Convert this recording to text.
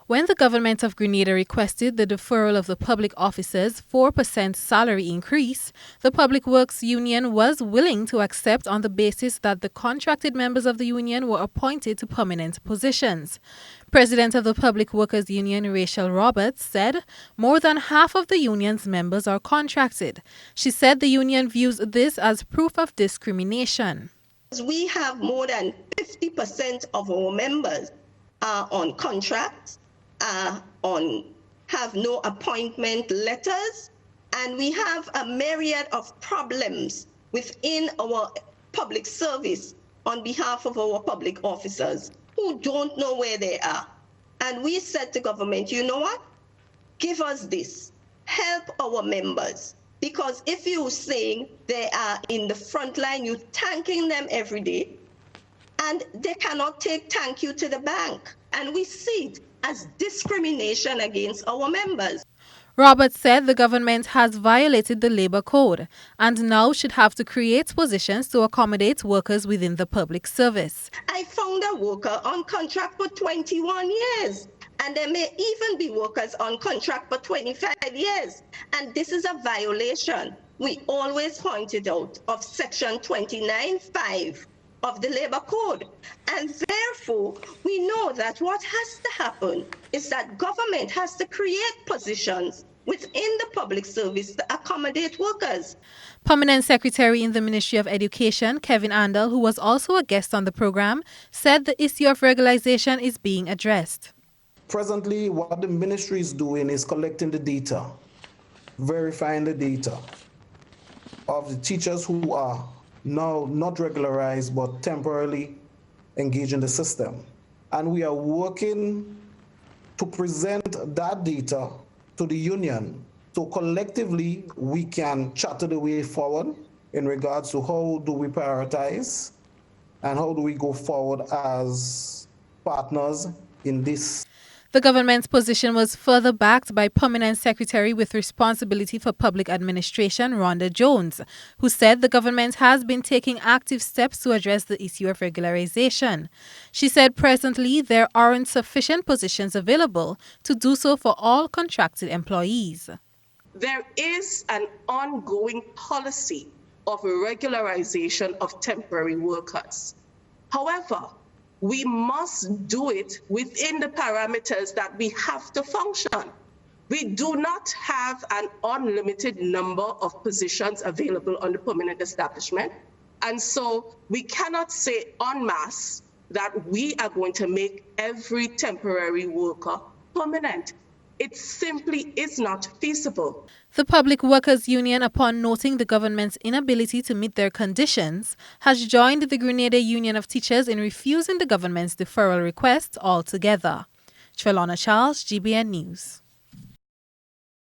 When the government of Grenada requested the deferral of the public officers' 4% salary increase, the Public Works Union was willing to accept on the basis that the contracted members of the union were appointed to permanent positions. President of the Public Workers Union, Rachel Roberts, said more than half of the union's members are contracted. She said the union views this as proof of discrimination. We have more than 50% of our members are on contracts, have no appointment letters, and we have a myriad of problems within our public service on behalf of our public officers who don't know where they are. And we said to government, you know what? Give us this. Help our members. Because if you're saying they are in the front line, you're thanking them every day, and they cannot take thank you to the bank. And we see it as discrimination against our members. Roberts said the government has violated the Labour Code and now should have to create positions to accommodate workers within the public service. I found a worker on contract for 21 years. And there may even be workers on contract for 25 years. And this is a violation. We always pointed out of Section 29(5) of the Labour Code. And therefore, we know that what has to happen is that government has to create positions within the public service to accommodate workers. Permanent Secretary in the Ministry of Education, Kevin Andel, who was also a guest on the program, said the issue of regularization is being addressed. Presently, what the ministry is doing is collecting the data, verifying the data of the teachers who are now not regularized but temporarily engaged in the system. And we are working to present that data to the union so collectively we can chart the way forward in regards to how do we prioritize and how do we go forward as partners in this. The government's position was further backed by Permanent Secretary with responsibility for public administration, Rhonda Jones, who said the government has been taking active steps to address the issue of regularization. She said presently there aren't sufficient positions available to do so for all contracted employees. There is an ongoing policy of regularization of temporary workers. However, we must do it within the parameters that we have to function. We do not have an unlimited number of positions available on the permanent establishment. And so we cannot say en masse that we are going to make every temporary worker permanent. It simply is not feasible. The Public Workers Union, upon noting the government's inability to meet their conditions, has joined the Grenada Union of Teachers in refusing the government's deferral request altogether. Trelona Charles, GBN News.